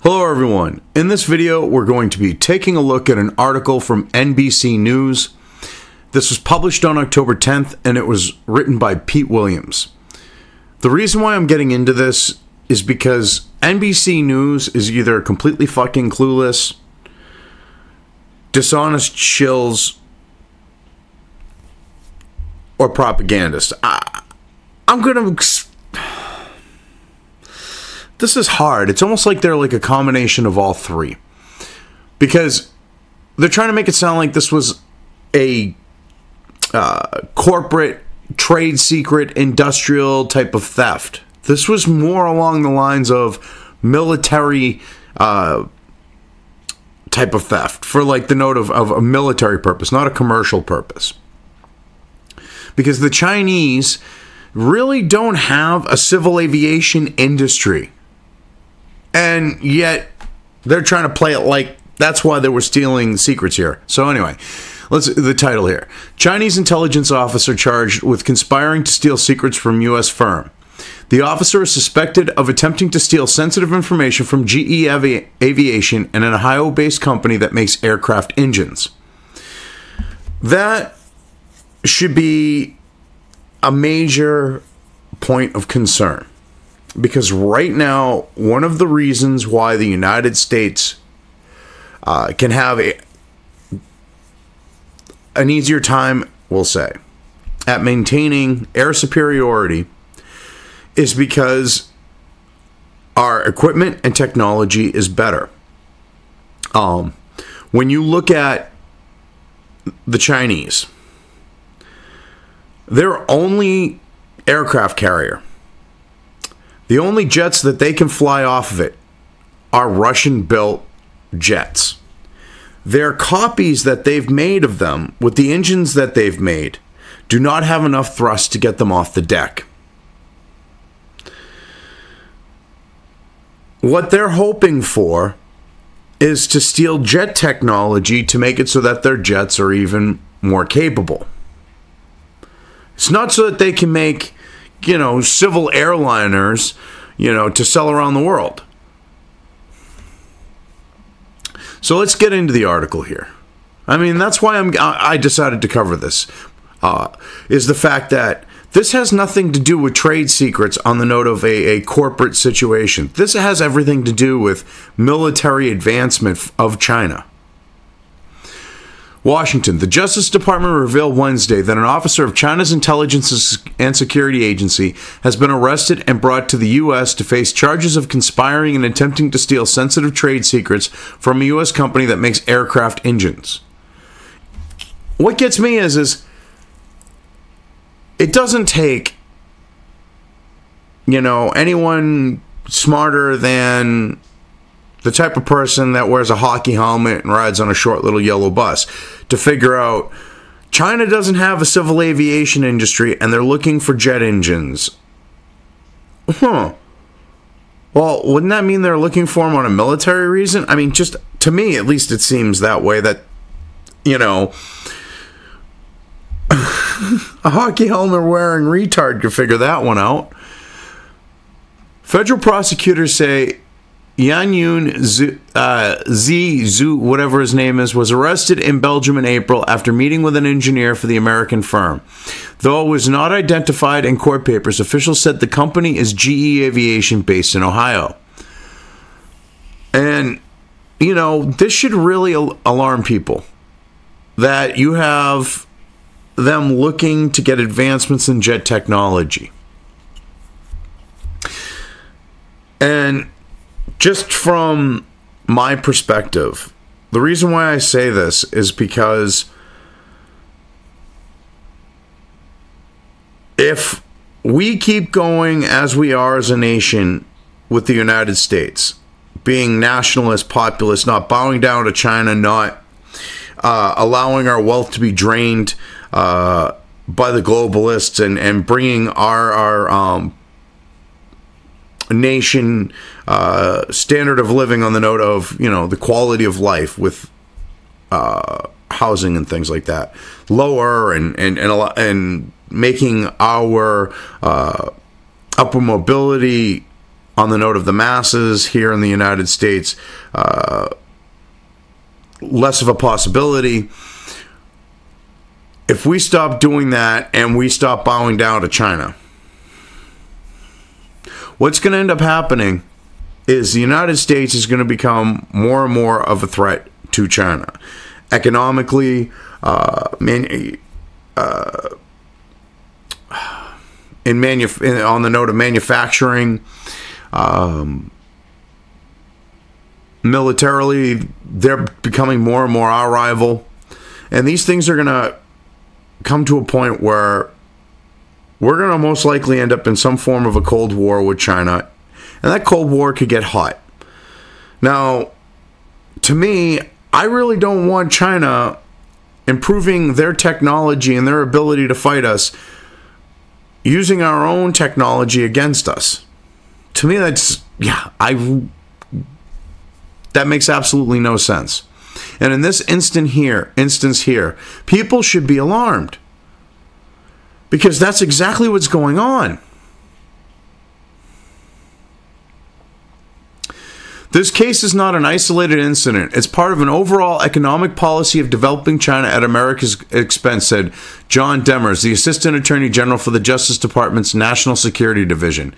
Hello everyone. In this video, we're going to be taking a look at an article from NBC News. This was published on October 10th, and it was written by Pete Williams. The reason why I'm getting into this is because NBC News is either completely fucking clueless, dishonest shills, or propagandist. I'm gonna... This is hard. It's almost like they're like a combination of all three. Because they're trying to make it sound like this was a corporate, trade secret, industrial type of theft. This was more along the lines of military type of theft. For like the note of a military purpose, not a commercial purpose. Because the Chinese really don't have a civil aviation industry. And yet, they're trying to play it like that's why they were stealing secrets here. So anyway, the title here. Chinese intelligence officer charged with conspiring to steal secrets from U.S. firm. The officer is suspected of attempting to steal sensitive information from GE Aviation, an Ohio-based company that makes aircraft engines. That should be a major point of concern. Because right now, one of the reasons why the United States can have an easier time, we'll say, at maintaining air superiority is because our equipment and technology is better. When you look at the Chinese, their only aircraft carrier, the only jets that they can fly off of it are Russian-built jets. Their copies that they've made of them, with the engines that they've made, do not have enough thrust to get them off the deck. What they're hoping for is to steal jet technology to make it so that their jets are even more capable. It's not so that they can make, civil airliners, to sell around the world. So let's get into the article here. I mean, that's why I decided to cover this, is the fact that this has nothing to do with trade secrets on the note of a corporate situation. This has everything to do with military advancement of China. Washington. The Justice Department revealed Wednesday that an officer of China's Intelligence and Security Agency has been arrested and brought to the U.S. to face charges of conspiring and attempting to steal sensitive trade secrets from a U.S. company that makes aircraft engines. What gets me is it doesn't take, anyone smarter than the type of person that wears a hockey helmet and rides on a short little yellow bus to figure out China doesn't have a civil aviation industry and they're looking for jet engines. Well, wouldn't that mean they're looking for them on a military reason? I mean, just to me, at least it seems that way, that, a hockey helmet wearing retard could figure that one out. Federal prosecutors say Yanyun Zhu, whatever his name is, was arrested in Belgium in April after meeting with an engineer for the American firm. Though it was not identified in court papers, officials said the company is GE Aviation based in Ohio. And, this should really alarm people that you have them looking to get advancements in jet technology. And just from my perspective, the reason why I say this is because if we keep going as we are as a nation with the United States, being nationalist, populist, not bowing down to China, not allowing our wealth to be drained by the globalists, and bringing our nation standard of living on the note of the quality of life with housing and things like that lower, and making our upper mobility on the note of the masses here in the United States, less of a possibility. If we stop doing that and we stop bowing down to China, what's going to end up happening is the United States is going to become more and more of a threat to China. Economically, on the note of manufacturing, militarily, they're becoming more and more our rival. And these things are going to come to a point where we're going to most likely end up in some form of a Cold War with China. And that Cold War could get hot. Now, to me, I really don't want China improving their technology and their ability to fight us using our own technology against us. To me, that makes absolutely no sense. And in this instance here, people should be alarmed, because that's exactly what's going on. This case is not an isolated incident. It's part of an overall economic policy of developing China at America's expense, said John Demers, the Assistant Attorney General for the Justice Department's National Security Division.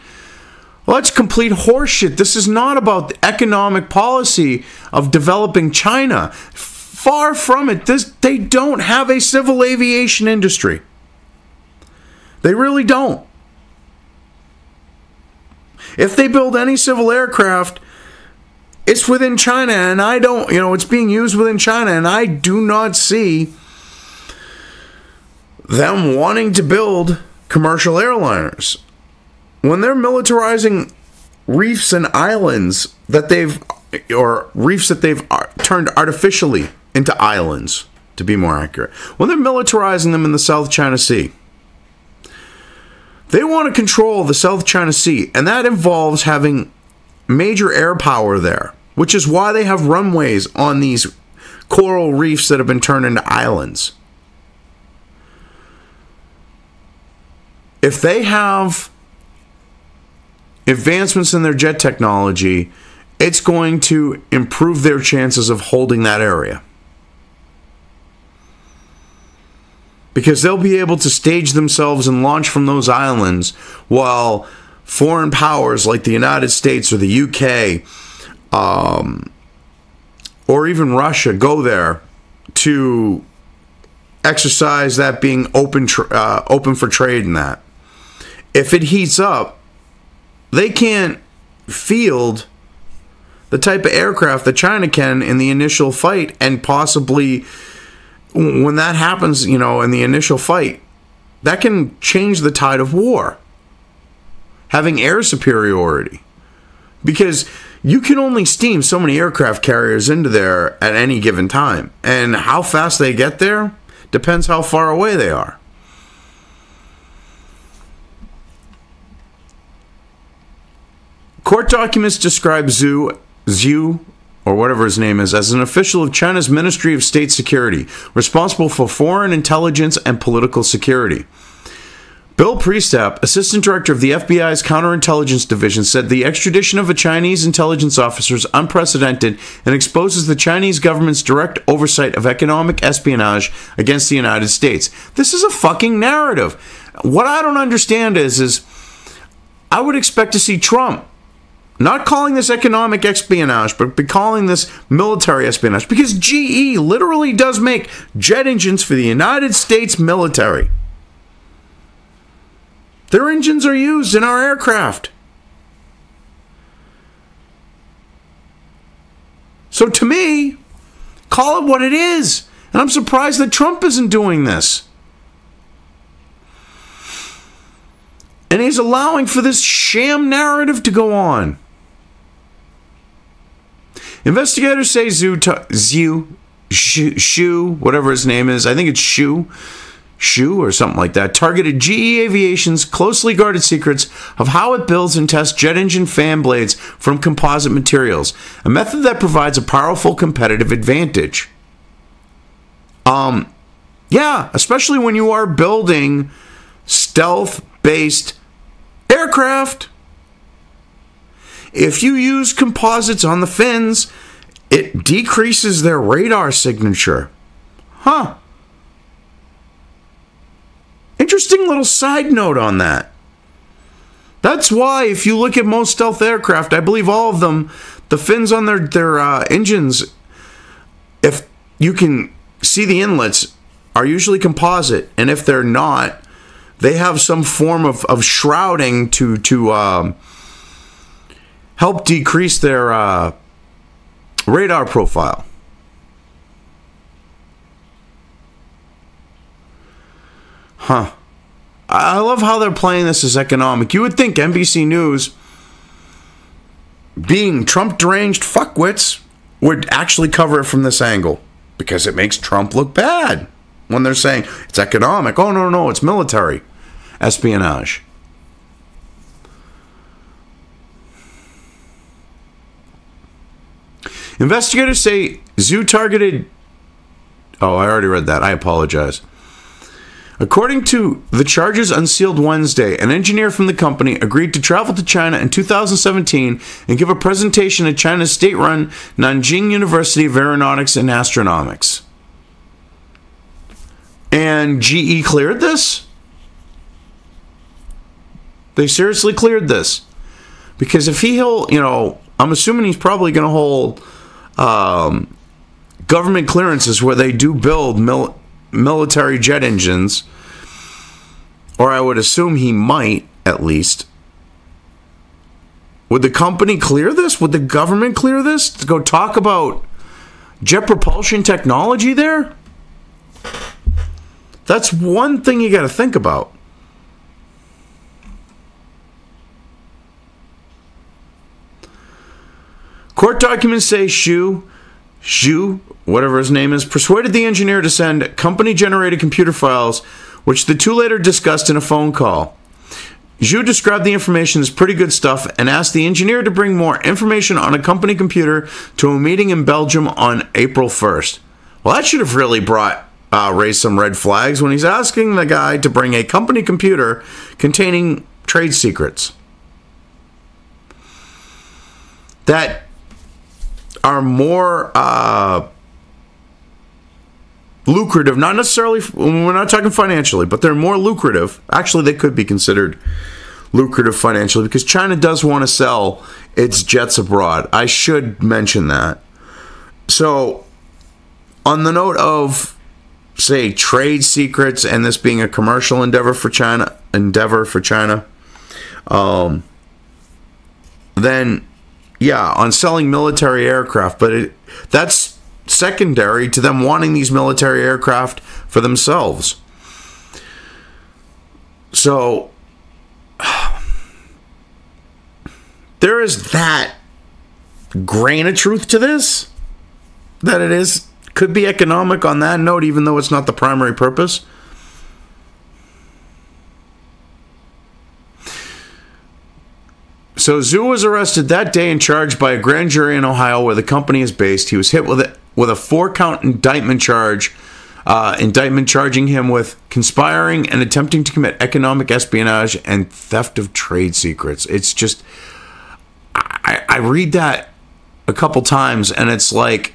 Well, that's complete horseshit. This is not about the economic policy of developing China. Far from it. They don't have a civil aviation industry. They really don't. If they build any civil aircraft, it's within China, and it's being used within China, and I do not see them wanting to build commercial airliners. When they're militarizing reefs and islands reefs that they've turned artificially into islands, to be more accurate, when they're militarizing them in the South China Sea, they want to control the South China Sea, and that involves having major air power there, which is why they have runways on these coral reefs that have been turned into islands. If they have advancements in their jet technology, it's going to improve their chances of holding that area, because they'll be able to stage themselves and launch from those islands, while foreign powers like the United States or the UK or even Russia go there to exercise that being open for trade in that. If it heats up, they can't field the type of aircraft that China can in the initial fight, and possibly when that happens, in the initial fight, that can change the tide of war. Having air superiority, because you can only steam so many aircraft carriers into there at any given time, and how fast they get there depends how far away they are. Court documents describe Zhu, or whatever his name is, as an official of China's Ministry of State Security, responsible for foreign intelligence and political security. Bill Priestap, Assistant Director of the FBI's Counterintelligence Division, said the extradition of a Chinese intelligence officer is unprecedented and exposes the Chinese government's direct oversight of economic espionage against the United States. This is a fucking narrative. What I don't understand is I would expect to see Trump not calling this economic espionage, but calling this military espionage, because GE literally does make jet engines for the United States military. Their engines are used in our aircraft. So to me, call it what it is. And I'm surprised that Trump isn't doing this. And he's allowing for this sham narrative to go on. Investigators say Xu, whatever his name is, I think it's Xu or something like that, targeted GE Aviation's closely guarded secrets of how it builds and tests jet engine fan blades from composite materials, a method that provides a powerful competitive advantage. Yeah, especially when you are building stealth-based aircraft. If you use composites on the fins, it decreases their radar signature. Huh. Interesting little side note on that. That's why if you look at most stealth aircraft, I believe all of them, the fins on their engines, if you can see the inlets, are usually composite. And if they're not, they have some form of shrouding to help decrease their radar profile. Huh. I love how they're playing this as economic. You would think NBC News, being Trump-deranged fuckwits, would actually cover it from this angle. Because it makes Trump look bad when they're saying it's economic. Oh, no, it's military espionage. Investigators say Zhu targeted... Oh, I already read that. I apologize. According to the charges unsealed Wednesday, an engineer from the company agreed to travel to China in 2017 and give a presentation at China's state-run Nanjing University of Aeronautics and Astronomics. And GE cleared this? They seriously cleared this? Because if he'll, I'm assuming he's probably going to hold government clearances where they do build military jet engines, or I would assume he might, at least. Would the company clear this? Would the government clear this? To go talk about jet propulsion technology there? That's one thing you got to think about. Court documents say Xu, whatever his name is, persuaded the engineer to send company-generated computer files, which the two later discussed in a phone call. Xu described the information as pretty good stuff and asked the engineer to bring more information on a company computer to a meeting in Belgium on April 1st. Well, that should have really raised some red flags when he's asking the guy to bring a company computer containing trade secrets that are more lucrative, not necessarily, we're not talking financially, but they're more lucrative. Actually, they could be considered lucrative financially because China does want to sell its jets abroad. I should mention that. So, on the note of, say, trade secrets and this being a commercial endeavor for China, then, yeah, on selling military aircraft, but that's secondary to them wanting these military aircraft for themselves. So, there is that grain of truth to this, that it could be economic on that note, even though it's not the primary purpose. So Zhu was arrested that day and charged by a grand jury in Ohio where the company is based. He was hit with a 4-count indictment charging him with conspiring and attempting to commit economic espionage and theft of trade secrets. It's just, I read that a couple times and it's like,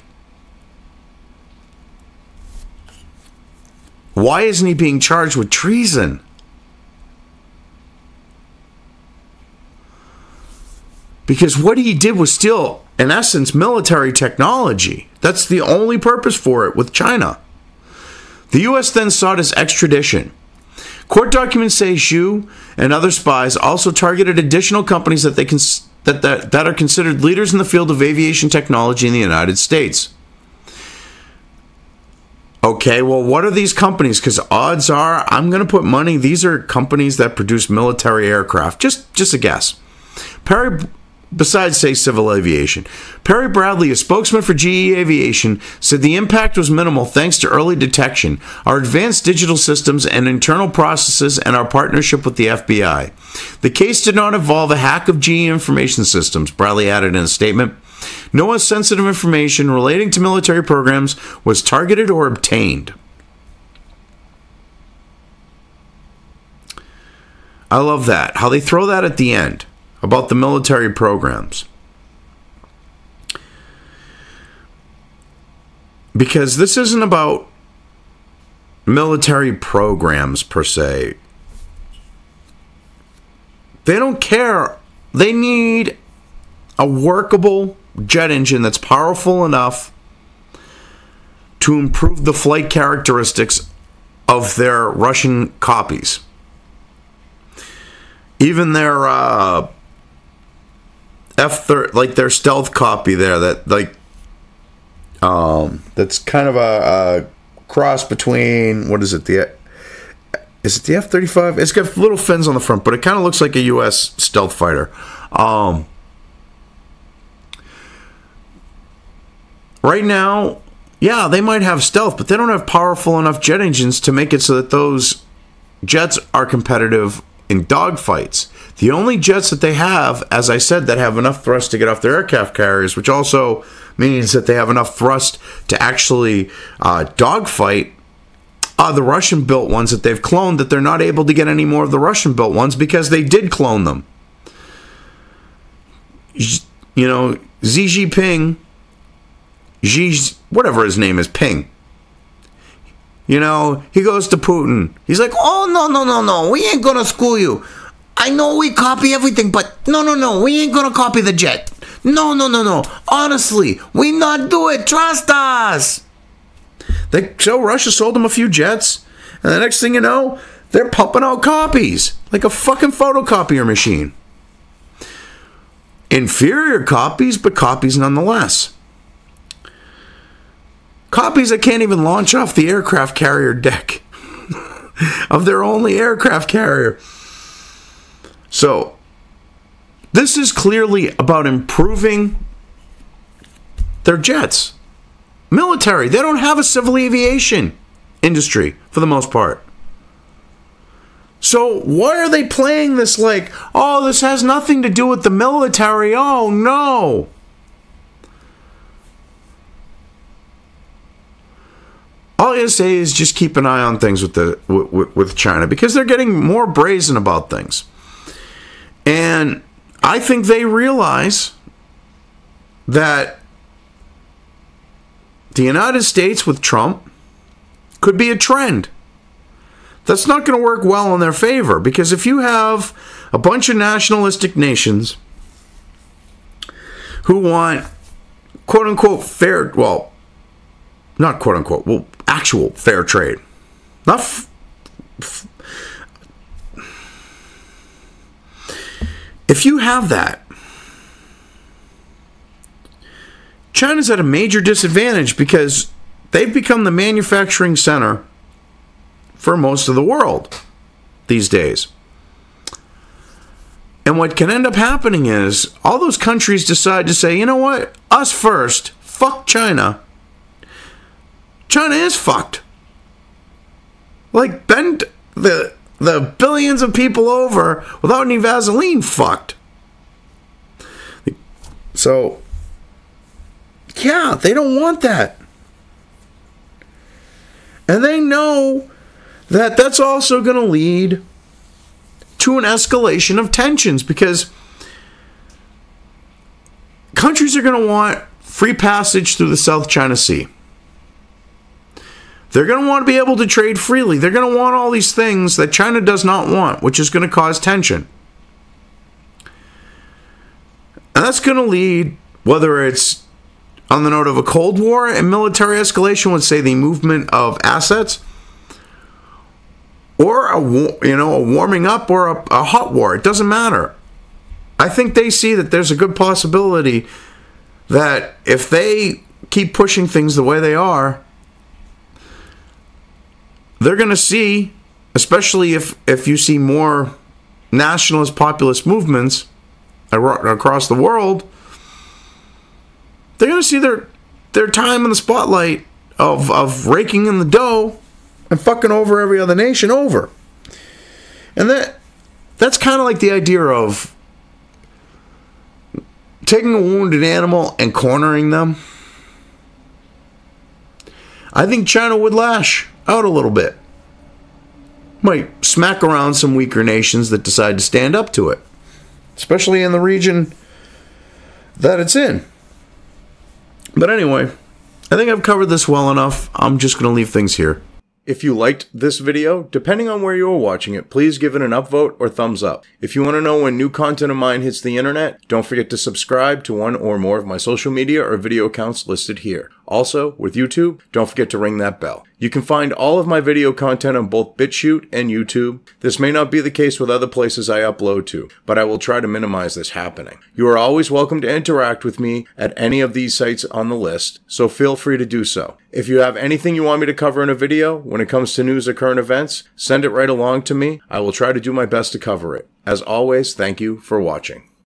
why isn't he being charged with treason? Because what he did was steal, in essence, military technology. That's the only purpose for it with China. The U.S. then sought his extradition. Court documents say Xu and other spies also targeted additional companies that are considered leaders in the field of aviation technology in the United States. Okay, well, what are these companies? Because odds are, I'm going to put money, these are companies that produce military aircraft. Just a guess. Besides, say, civil aviation. Perry Bradley, a spokesman for GE Aviation, said the impact was minimal thanks to early detection, our advanced digital systems and internal processes, and our partnership with the FBI. The case did not involve a hack of GE information systems, Bradley added in a statement. No sensitive information relating to military programs was targeted or obtained. I love that. How they throw that at the end. about the military programs. Because this isn't about military programs per se. They don't care. They need a workable jet engine that's powerful enough to improve the flight characteristics of their Russian copies. Even their like their stealth copy there, that like that's kind of a cross between, what is it? Is it the F-35? It's got little fins on the front, but it kind of looks like a U.S. stealth fighter. Right now, yeah, they might have stealth, but they don't have powerful enough jet engines to make it so that those jets are competitive in dogfights. The only jets that they have, as I said, that have enough thrust to get off their aircraft carriers, which also means that they have enough thrust to actually dogfight, are the Russian-built ones that they've cloned, that they're not able to get any more of the Russian-built ones because they did clone them. You know, Xi Jinping, whatever his name is, Ping. You know, he goes to Putin. He's like, oh, no, we ain't gonna school you. I know we copy everything, but no, we ain't gonna copy the jet. No. Honestly, we not do it. Trust us. So Russia sold them a few jets, and the next thing you know, they're pumping out copies like a fucking photocopier machine. Inferior copies, but copies nonetheless. Copies that can't even launch off the aircraft carrier deck of their only aircraft carrier. So, this is clearly about improving their jets. Military, they don't have a civil aviation industry for the most part. So, why are they playing this like, oh, this has nothing to do with the military? Oh, no. All I gotta say is just keep an eye on things with China, because they're getting more brazen about things. And I think they realize that the United States with Trump could be a trend. That's not going to work well in their favor, because if you have a bunch of nationalistic nations who want quote-unquote fair, well, not quote-unquote, well, actual fair trade. Not if you have that, China's at a major disadvantage because they've become the manufacturing center for most of the world these days. And what can end up happening is all those countries decide to say, you know what, us first, fuck China. China is fucked. Like, bend the billions of people over without any Vaseline fucked. So, yeah, they don't want that. And they know that that's also going to lead to an escalation of tensions, because countries are going to want free passage through the South China Sea. They're going to want to be able to trade freely. They're going to want all these things that China does not want, which is going to cause tension. And that's going to lead, whether it's on the note of a Cold War and military escalation with, say, the movement of assets, or a warming up, or a hot war. It doesn't matter. I think they see that there's a good possibility that if they keep pushing things the way they are, they're going to see, especially if you see more nationalist populist movements across the world, they're going to see their time in the spotlight of raking in the dough and fucking over every other nation over. And that's kind of like the idea of taking a wounded animal and cornering them. I think China would lash out a little bit. Might smack around some weaker nations that decide to stand up to it. especially in the region that it's in. But anyway, I think I've covered this well enough. I'm just going to leave things here. If you liked this video, depending on where you are watching it, please give it an upvote or thumbs up. If you want to know when new content of mine hits the internet, don't forget to subscribe to one or more of my social media or video accounts listed here. Also, with YouTube, don't forget to ring that bell. You can find all of my video content on both BitChute and YouTube. This may not be the case with other places I upload to, but I will try to minimize this happening. You are always welcome to interact with me at any of these sites on the list, so feel free to do so. If you have anything you want me to cover in a video, when it comes to news or current events, send it right along to me. I will try to do my best to cover it. As always, thank you for watching.